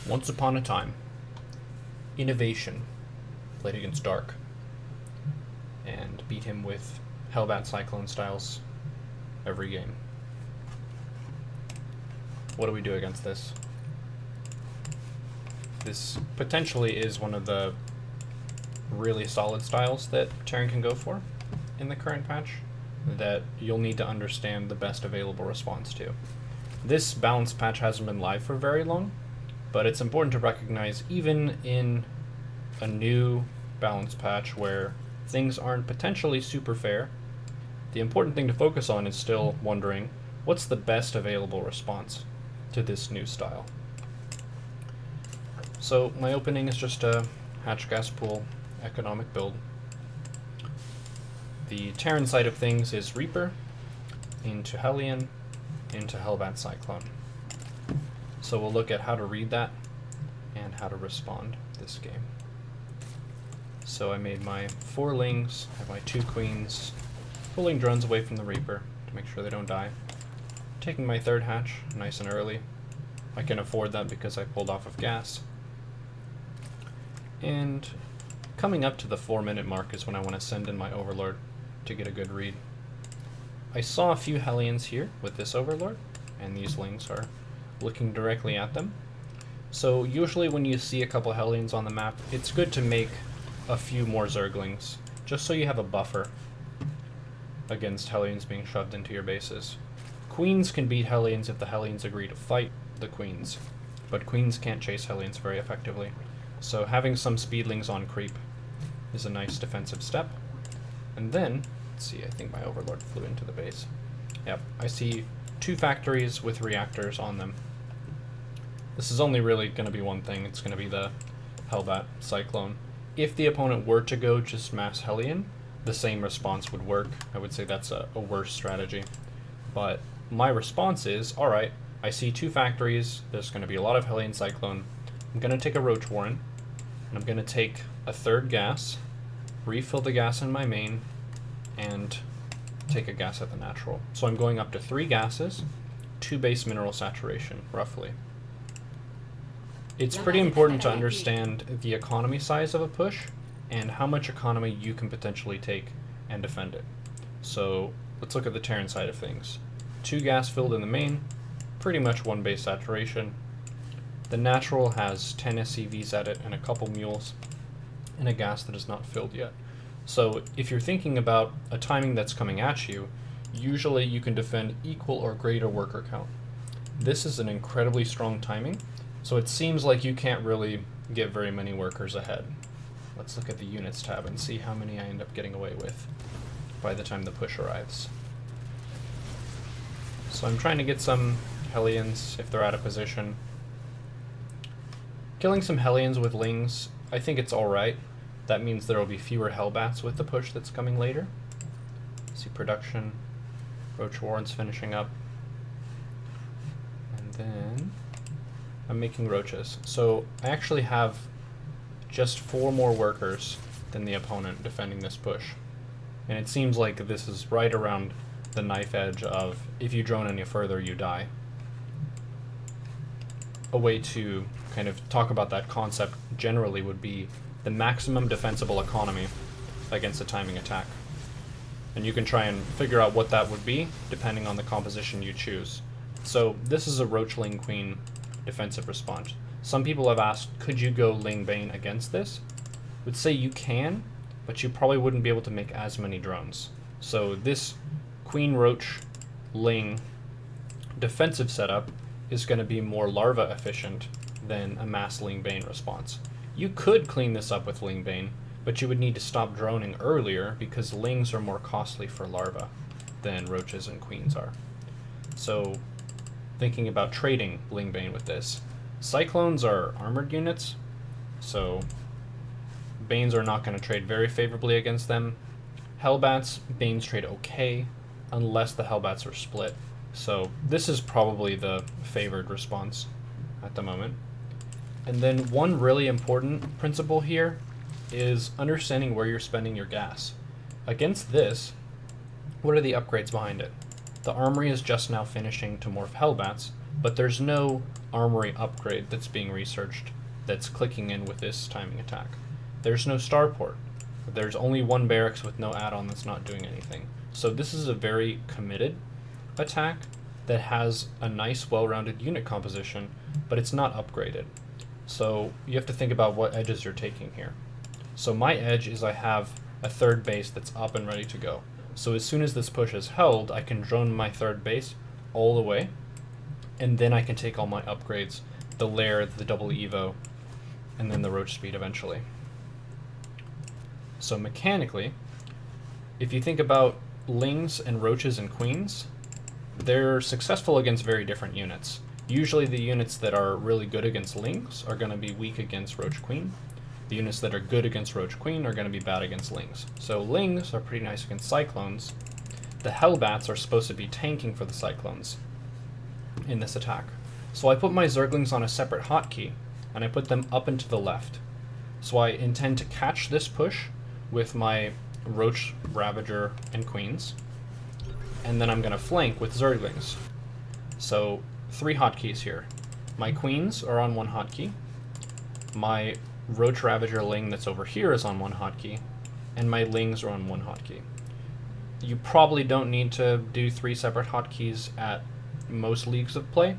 Once upon a time, Innovation played against Dark and beat him with Hellbat Cyclone styles every game. What do we do against this? This potentially is one of the really solid styles that Terran can go for in the current patch that you'll need to understand the best available response to. This balanced patch hasn't been live for very long, but it's important to recognize even in a new balanced patch where things aren't potentially super fair, the important thing to focus on is still wondering what's the best available response to this new style. So my opening is just a hatch gas pool economic build. The Terran side of things is Reaper into Hellion into Hellbat Cyclone. So we'll look at how to read that and how to respond this game. So I made my 4 lings, have my 2 queens, pulling drones away from the Reaper to make sure they don't die. Taking my 3rd hatch nice and early. I can afford that because I pulled off of gas. And coming up to the 4-minute mark is when I want to send in my Overlord to get a good read. I saw a few Hellions here with this Overlord, and these lings are looking directly at them. So usually when you see a couple Hellions on the map, it's good to make a few more Zerglings, just so you have a buffer against Hellions being shoved into your bases. Queens can beat Hellions if the Hellions agree to fight the Queens, but Queens can't chase Hellions very effectively. So having some Speedlings on creep is a nice defensive step. And then, let's see, I think my Overlord flew into the base. Yep, I see 2 factories with reactors on them. This is only really going to be one thing, it's going to be the Hellbat Cyclone. If the opponent were to go just mass Hellion, the same response would work. I would say that's a worse strategy. But my response is, alright, I see 2 factories, there's going to be a lot of Hellion Cyclone. I'm going to take a Roach Warren, and I'm going to take a 3rd gas, refill the gas in my main, and take a gas at the natural. So I'm going up to 3 gases, 2 base mineral saturation, roughly. It's pretty important to understand the economy size of a push and how much economy you can potentially take and defend it. So let's look at the Terran side of things. 2 gas filled in the main, pretty much 1 base saturation. The natural has 10 SCVs at it and a couple mules, and a gas that is not filled yet. So if you're thinking about a timing that's coming at you, usually you can defend equal or greater worker count. This is an incredibly strong timing, so it seems like you can't really get very many workers ahead. Let's look at the units tab and see how many I end up getting away with by the time the push arrives. So I'm trying to get some Hellions if they're out of position. Killing some Hellions with lings, I think it's alright. That means there will be fewer Hellbats with the push that's coming later. See production, Roach Warren's finishing up. And then I'm making Roaches. So I actually have just 4 more workers than the opponent defending this push. And it seems like this is right around the knife edge of if you drone any further, you die. A way to kind of talk about that concept generally would be the maximum defensible economy against a timing attack. And you can try and figure out what that would be depending on the composition you choose. So this is a Roach Ling Queen defensive response. Some people have asked, could you go Ling Bane against this? I would say you can, but you probably wouldn't be able to make as many drones. So this Queen Roach Ling defensive setup is going to be more larva efficient than a mass Ling Bane response. You could clean this up with Ling Bane, but you would need to stop droning earlier because lings are more costly for larvae than roaches and queens are. So thinking about trading Ling Bane with this. Cyclones are armored units, so Banes are not going to trade very favorably against them. Hellbats, Banes trade okay, unless the Hellbats are split. So this is probably the favored response at the moment. And then one really important principle here is understanding where you're spending your gas. Against this, what are the upgrades behind it? The armory is just now finishing to morph Hellbats, but there's no armory upgrade that's being researched that's clicking in with this timing attack. There's no starport. There's only one barracks with no add-on that's not doing anything. So this is a very committed attack that has a nice, well-rounded unit composition, but it's not upgraded. So you have to think about what edges you're taking here. So my edge is I have a third base that's up and ready to go. So as soon as this push is held, I can drone my third base all the way, and then I can take all my upgrades, the lair, the double evo, and then the roach speed eventually. So mechanically, if you think about lings and roaches and queens, they're successful against very different units. Usually the units that are really good against lings are going to be weak against roach queen. The units that are good against roach queen are going to be bad against lings. So lings are pretty nice against cyclones. The Hellbats are supposed to be tanking for the cyclones in this attack. So I put my zerglings on a separate hotkey, and I put them up and to the left. So I intend to catch this push with my roach, ravager, and queens, and then I'm going to flank with zerglings. So 3 hotkeys here. My queens are on one hotkey, my roach, ravager, ling that's over here is on one hotkey, and my lings are on one hotkey. You probably don't need to do 3 separate hotkeys at most leagues of play,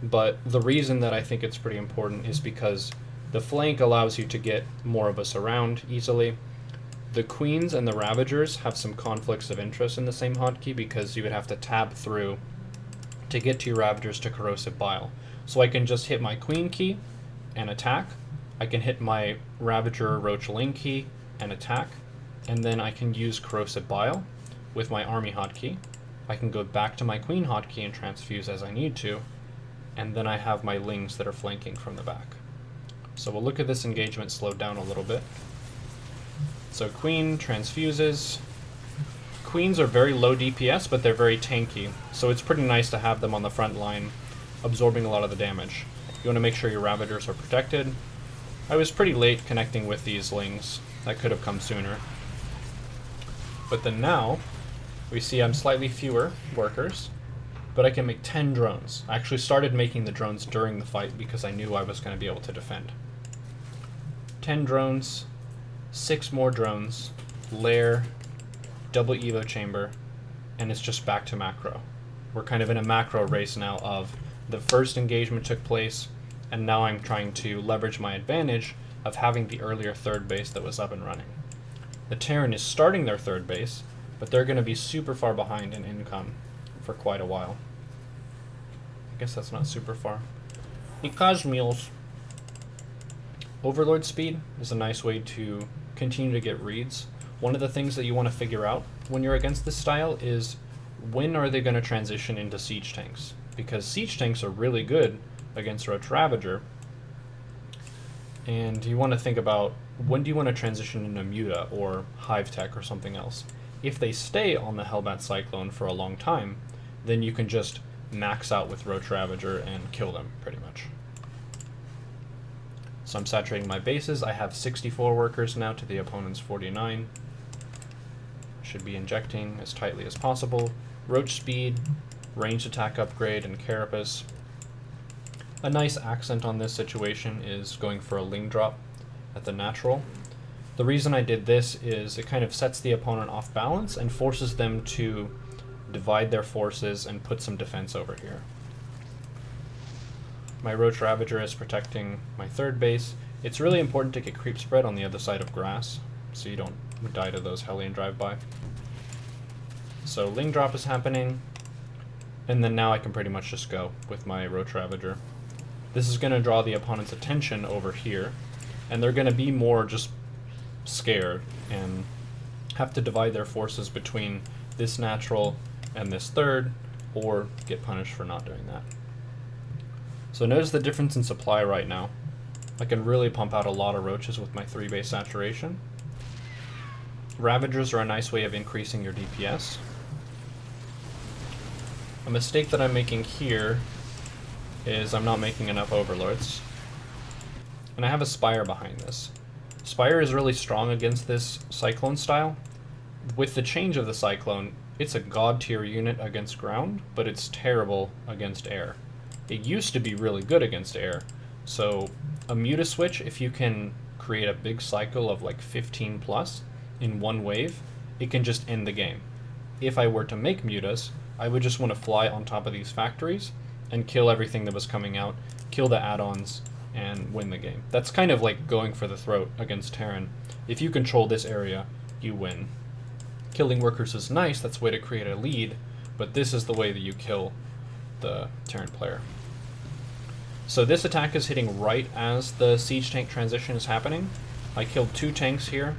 but the reason that I think it's pretty important is because the flank allows you to get more of us around easily. The queens and the ravagers have some conflicts of interest in the same hotkey because you would have to tab through to get to your ravagers to corrosive bile. So I can just hit my queen key and attack. I can hit my ravager roach ling key and attack, and then I can use corrosive bile with my army hotkey. I can go back to my queen hotkey and transfuse as I need to, and then I have my lings that are flanking from the back. So we'll look at this engagement slowed down a little bit. So queen transfuses. Queens are very low DPS, but they're very tanky, so it's pretty nice to have them on the front line, absorbing a lot of the damage. You want to make sure your ravagers are protected. I was pretty late connecting with these lings. That could have come sooner. But then now, we see I'm slightly fewer workers, but I can make 10 drones. I actually started making the drones during the fight because I knew I was going to be able to defend. 10 drones, 6 more drones, lair, double evo chamber, and it's just back to macro. We're kind of in a macro race now of the first engagement took place, and now I'm trying to leverage my advantage of having the earlier third base that was up and running. The Terran is starting their third base, but they're going to be super far behind in income for quite a while. I guess that's not super far. Because mules. Overlord speed is a nice way to continue to get reads. One of the things that you want to figure out when you're against this style is when are they going to transition into siege tanks? Because siege tanks are really good against Roach Ravager, and you want to think about when do you want to transition into Muta or Hive Tech or something else. If they stay on the Hellbat Cyclone for a long time, then you can just max out with Roach Ravager and kill them, pretty much. So I'm saturating my bases. I have 64 workers now to the opponent's 49. Should be injecting as tightly as possible. Roach speed, ranged attack upgrade, and carapace. A nice accent on this situation is going for a ling drop at the natural. The reason I did this is it kind of sets the opponent off balance and forces them to divide their forces and put some defense over here. My Roach Ravager is protecting my third base. It's really important to get creep spread on the other side of grass so you don't die to those Hellion drive-by. So ling drop is happening, and then now I can pretty much just go with my Roach Ravager. This is going to draw the opponent's attention over here, and they're going to be more just scared and have to divide their forces between this natural and this third, or get punished for not doing that. So notice the difference in supply right now. I can really pump out a lot of roaches with my 3-base saturation. Ravagers are a nice way of increasing your DPS. A mistake that I'm making here is I'm not making enough Overlords. And I have a Spire behind this. Spire is really strong against this Cyclone style. With the change of the Cyclone, it's a god tier unit against ground, but it's terrible against air. it used to be really good against air. So a Muta switch, if you can create a big cycle of like 15 plus in one wave, it can just end the game. If I were to make Mutas, I would just want to fly on top of these factories and kill everything that was coming out, kill the add-ons, and win the game. That's kind of like going for the throat against Terran. If you control this area, you win. Killing workers is nice, that's a way to create a lead, but this is the way that you kill the Terran player. So this attack is hitting right as the siege tank transition is happening. I killed 2 tanks here,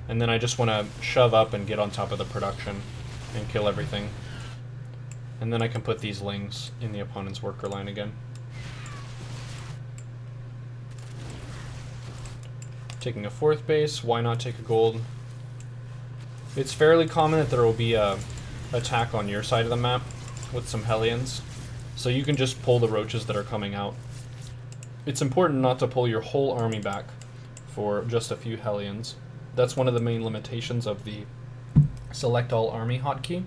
and then I just want to shove up and get on top of the production and kill everything. And then I can put these lings in the opponent's worker line again. Taking a 4th base, why not take a gold? It's fairly common that there will be a attack on your side of the map with some Hellions, so you can just pull the roaches that are coming out. It's important not to pull your whole army back for just a few Hellions. That's one of the main limitations of the select all army hotkey,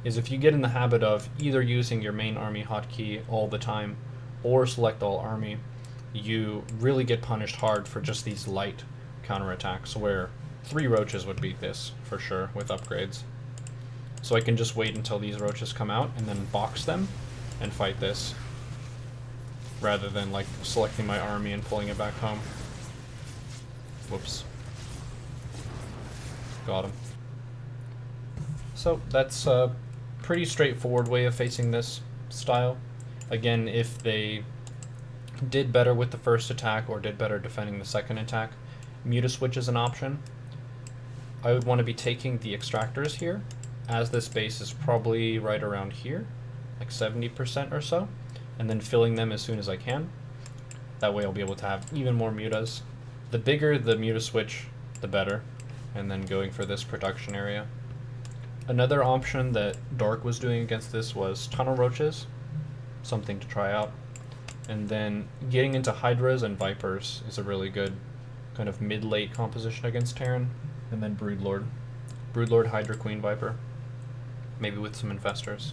is if you get in the habit of either using your main army hotkey all the time or select all army, you really get punished hard for just these light counterattacks, where 3 roaches would beat this for sure with upgrades. So I can just wait until these roaches come out and then box them and fight this, rather than like selecting my army and pulling it back home. Whoops. Got him. So that's a pretty straightforward way of facing this style. Again, if they did better with the first attack or did better defending the second attack, Muta switch is an option. I would want to be taking the extractors here, as this base is probably right around here, like 70% or so, and then filling them as soon as I can. That way I'll be able to have even more Mutas. The bigger the Muta switch, the better, and then going for this production area. Another option that Dark was doing against this was tunnel roaches, something to try out. And then getting into Hydras and Vipers is a really good kind of mid-late composition against Terran. And then Broodlord. Broodlord, Hydra, Queen, Viper. Maybe with some Infestors.